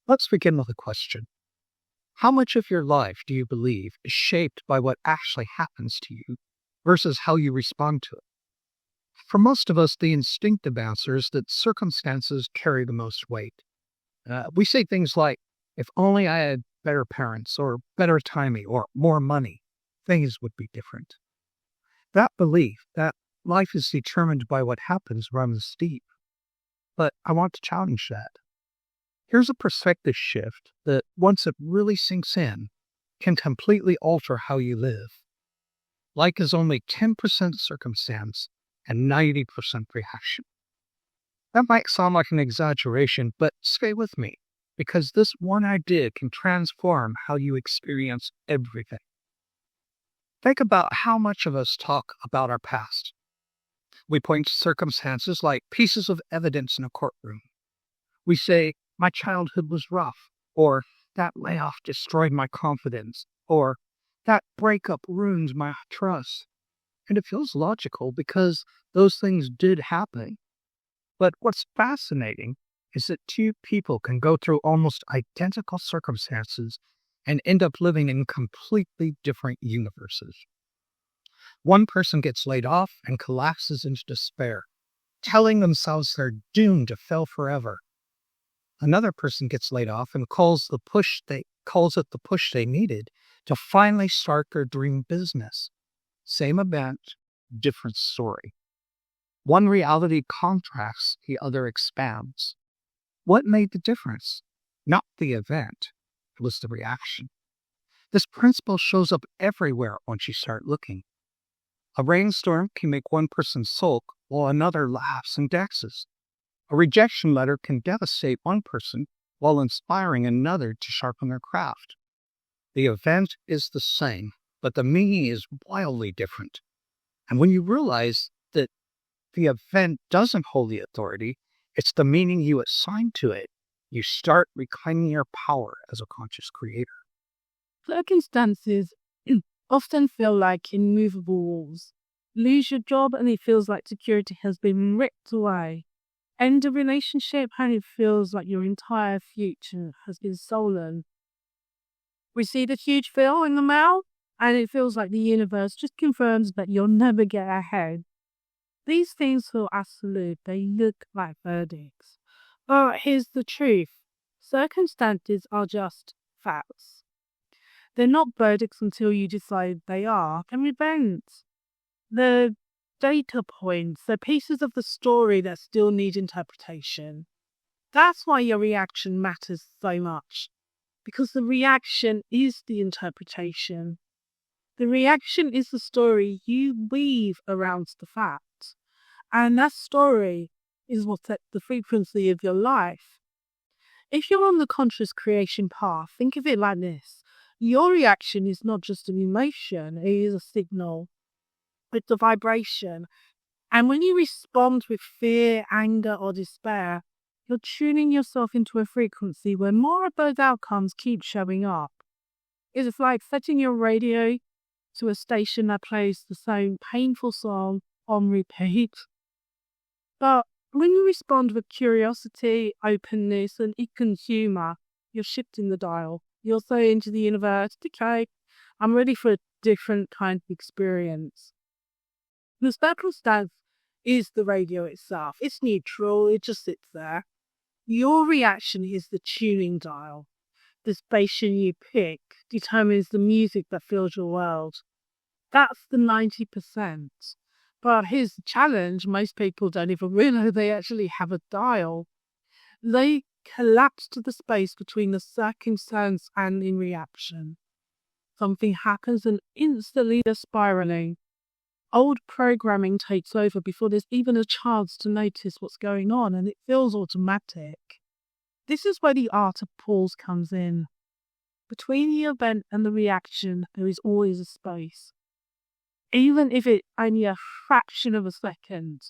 Let's begin with a question. How much of your life do you believe is shaped by what actually happens to you versus how you respond to it? For most of us, the instinctive answer is that circumstances carry the most weight. We say things like, if only I had better parents or better timing or more money, things would be different. That belief that life is determined by what happens runs deep. But I want to challenge that. Here's a perspective shift that, once it really sinks in, can completely alter how you live. Life is only 10% circumstance and 90% reaction. That might sound like an exaggeration, but stay with me, because this one idea can transform how you experience everything. Think about how much of us talk about our past. We point to circumstances like pieces of evidence in a courtroom. We say, my childhood was rough, or that layoff destroyed my confidence, or that breakup ruined my trust. And it feels logical because those things did happen. But what's fascinating is that two people can go through almost identical circumstances and end up living in completely different universes. One person gets laid off and collapses into despair, telling themselves they're doomed to fail forever. Another person gets laid off and calls it the push they needed to finally start their dream business. Same event, different story. One reality contrasts, the other expands. What made the difference? Not the event, it was the reaction. This principle shows up everywhere once you start looking. A rainstorm can make one person sulk while another laughs and dances. A rejection letter can devastate one person while inspiring another to sharpen their craft. The event is the same, but the meaning is wildly different. And when you realize that the event doesn't hold the authority, it's the meaning you assign to it, you start reclaiming your power as a conscious creator. Circumstances often feel like immovable walls. Lose your job and it feels like security has been ripped away. End a relationship and it feels like your entire future has been stolen. Receive a huge bill in the mail and it feels like the universe just confirms that you'll never get ahead. These things feel absolute. They look like verdicts. But here's the truth. Circumstances are just facts. They're not verdicts until you decide they are. They're events. They're data points. They're pieces of the story that still need interpretation. That's why your reaction matters so much. Because the reaction is the interpretation. The reaction is the story you weave around the facts. And that story is what sets the frequency of your life. If you're on the conscious creation path, think of it like this. Your reaction is not just an emotion, it is a signal. It's a vibration. And when you respond with fear, anger, or despair, you're tuning yourself into a frequency where more of those outcomes keep showing up. It's like setting your radio to a station that plays the same painful song on repeat. But when you respond with curiosity, openness, and humor, you're shifting the dial. You're saying to the universe, okay, I'm ready for a different kind of experience. The circumstance is the radio itself. It's neutral, it just sits there. Your reaction is the tuning dial. The station you pick determines the music that fills your world. That's the 90%. But here's the challenge. Most people don't even realize they actually have a dial. They collapse to the space between the circumstance and in reaction. Something happens and instantly they're spiraling. Old programming takes over before there's even a chance to notice what's going on, and it feels automatic. This is where the art of pause comes in. Between the event and the reaction, there is always a space. Even if it's only a fraction of a second.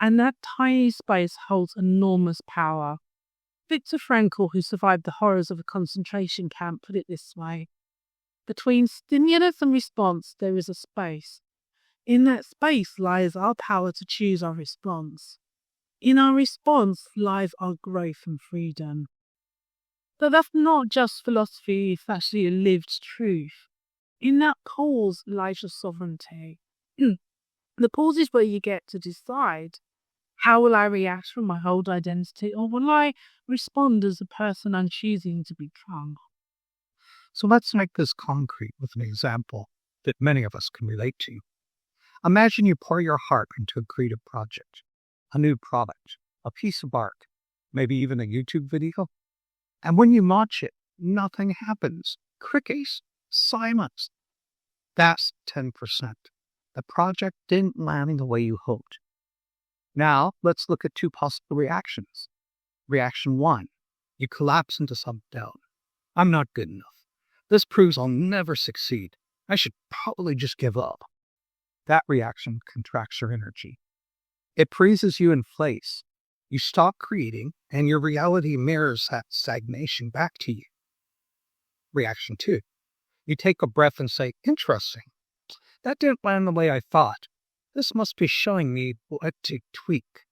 And that tiny space holds enormous power. Viktor Frankl, who survived the horrors of a concentration camp, put it this way. Between stimulus and response, there is a space. In that space lies our power to choose our response. In our response lies our growth and freedom. But that's not just philosophy, it's actually a lived truth. In that pause lies your sovereignty. The pause is where you get to decide, how will I react from my old identity, or will I respond as the person I'm choosing to become? So let's make this concrete with an example that many of us can relate to. Imagine you pour your heart into a creative project, a new product, a piece of art, maybe even a YouTube video. And when you launch it, nothing happens. Crickets, silence. That's 10%. The project didn't land the way you hoped. Now, let's look at two possible reactions. Reaction 1. You collapse into self-doubt. I'm not good enough. This proves I'll never succeed. I should probably just give up. That reaction contracts your energy. It freezes you in place. You stop creating, and your reality mirrors that stagnation back to you. Reaction 2. You take a breath and say, interesting. That didn't land the way I thought. This must be showing me what to tweak.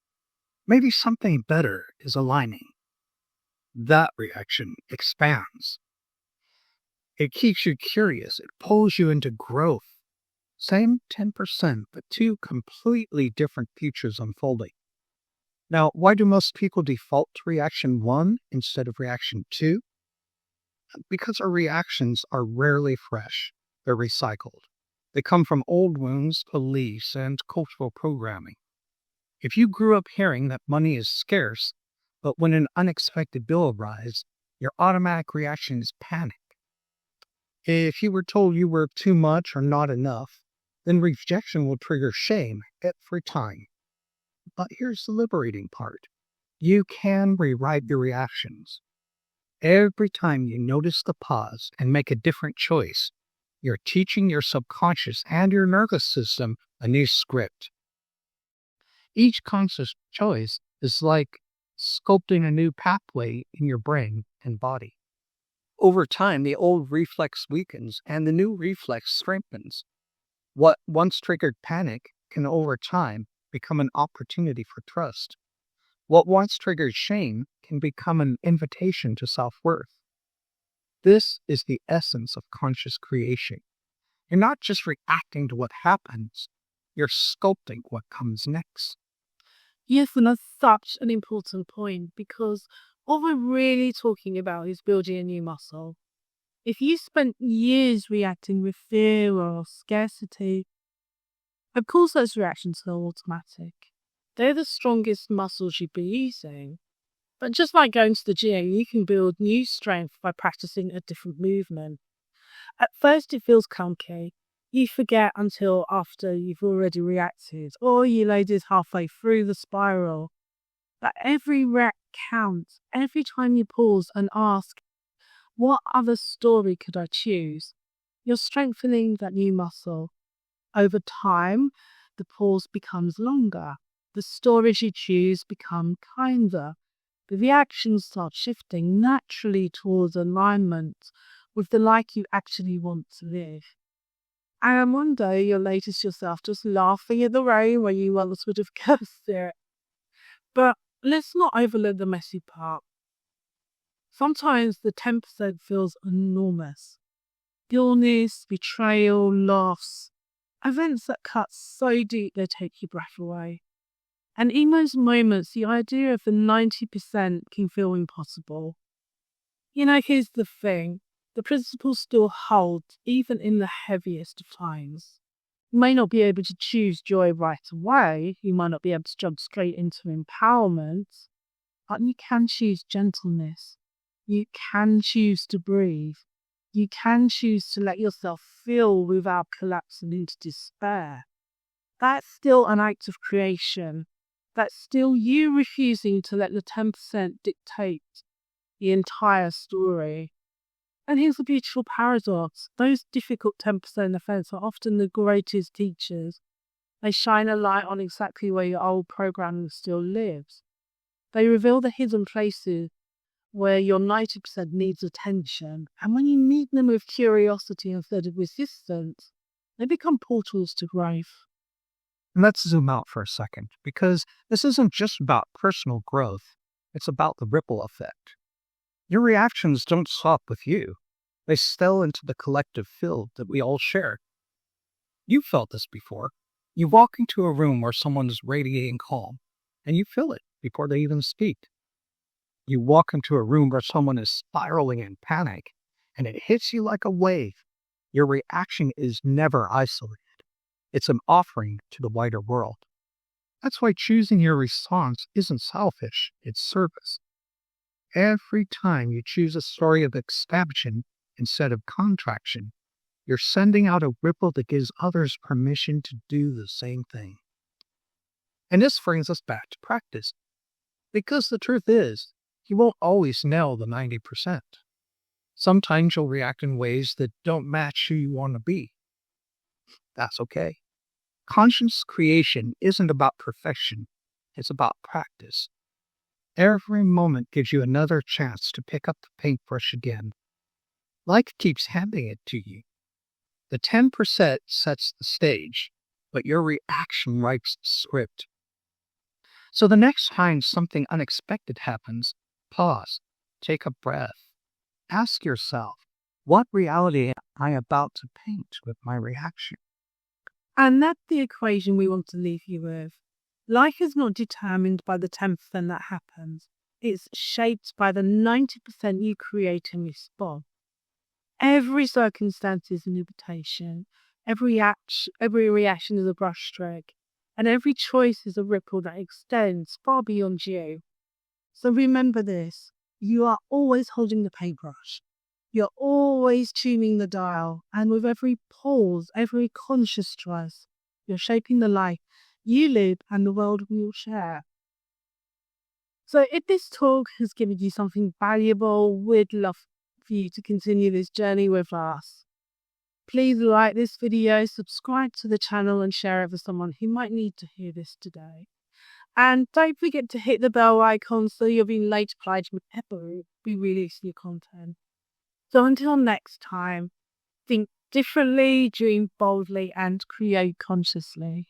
Maybe something better is aligning. That reaction expands. It keeps you curious. It pulls you into growth. Same 10%, but two completely different futures unfolding. Now, why do most people default to reaction 1 instead of reaction 2? Because our reactions are rarely fresh. They're recycled. They come from old wounds, beliefs, and cultural programming. If you grew up hearing that money is scarce, but when an unexpected bill arrives, your automatic reaction is panic. If you were told you were too much or not enough, then rejection will trigger shame every time. But here's the liberating part. You can rewrite your reactions. Every time you notice the pause and make a different choice, you're teaching your subconscious and your nervous system a new script. Each conscious choice is like sculpting a new pathway in your brain and body. Over time, the old reflex weakens and the new reflex strengthens. What once triggered panic can over time become an opportunity for trust. What once triggered shame can become an invitation to self-worth. This is the essence of conscious creation. You're not just reacting to what happens, you're sculpting what comes next. Yes, and that's such an important point because what we're really talking about is building a new muscle. If you spent years reacting with fear or scarcity, of course those reactions are automatic. They're the strongest muscles you'd be using. But just like going to the gym, you can build new strength by practicing a different movement. At first it feels clunky. You forget until after you've already reacted, or you loaded halfway through the spiral. But every rep counts. Every time you pause and ask, what other story could I choose? You're strengthening that new muscle. Over time, the pause becomes longer. The stories you choose become kinder. The reactions start shifting naturally towards alignment with the life you actually want to live. And one day you'll notice yourself just laughing at the rain where you once would have cursed it. But let's not overlook the messy part. Sometimes the 10% feels enormous. Illness, betrayal, loss. Events that cut so deep they take your breath away. And in those moments, the idea of the 90% can feel impossible. Here's the thing. The principle still holds even in the heaviest of times. You may not be able to choose joy right away. You might not be able to jump straight into empowerment. But you can choose gentleness. You can choose to breathe. You can choose to let yourself feel without collapsing into despair. That's still an act of creation. That's still you refusing to let the 10% dictate the entire story. And here's the beautiful paradox. Those difficult 10% events are often the greatest teachers. They shine a light on exactly where your old programming still lives. They reveal the hidden places where your 90% needs attention. And when you meet them with curiosity instead of resistance, they become portals to growth. And let's zoom out for a second, because this isn't just about personal growth, it's about the ripple effect. Your reactions don't stop with you. They spill into the collective field that we all share. You've felt this before. You walk into a room where someone is radiating calm, and you feel it before they even speak. You walk into a room where someone is spiraling in panic, and it hits you like a wave. Your reaction is never isolated. It's an offering to the wider world. That's why choosing your response isn't selfish, it's service. Every time you choose a story of expansion instead of contraction, you're sending out a ripple that gives others permission to do the same thing. And this brings us back to practice. Because the truth is, you won't always nail the 90%. Sometimes you'll react in ways that don't match who you want to be. That's okay. Conscious creation isn't about perfection, it's about practice. Every moment gives you another chance to pick up the paintbrush again. Life keeps handing it to you. The 10% sets the stage, but your reaction writes the script. So the next time something unexpected happens, pause, take a breath. Ask yourself, what reality am I about to paint with my reaction? And that's the equation we want to leave you with. Life is not determined by the 10% that happens. It's shaped by the 90% you create and respond. Every circumstance is an invitation. Every reaction is a brushstroke. And every choice is a ripple that extends far beyond you. So remember this. You are always holding the paintbrush. You're always tuning the dial. And with every pause, every conscious choice, you're shaping the life you live and the world we will share. So if this talk has given you something valuable, we'd love for you to continue this journey with us. Please like this video, subscribe to the channel and share it with someone who might need to hear this today. And don't forget to hit the bell icon so you'll be notified whenever we release new content. So until next time, think differently, dream boldly and create consciously.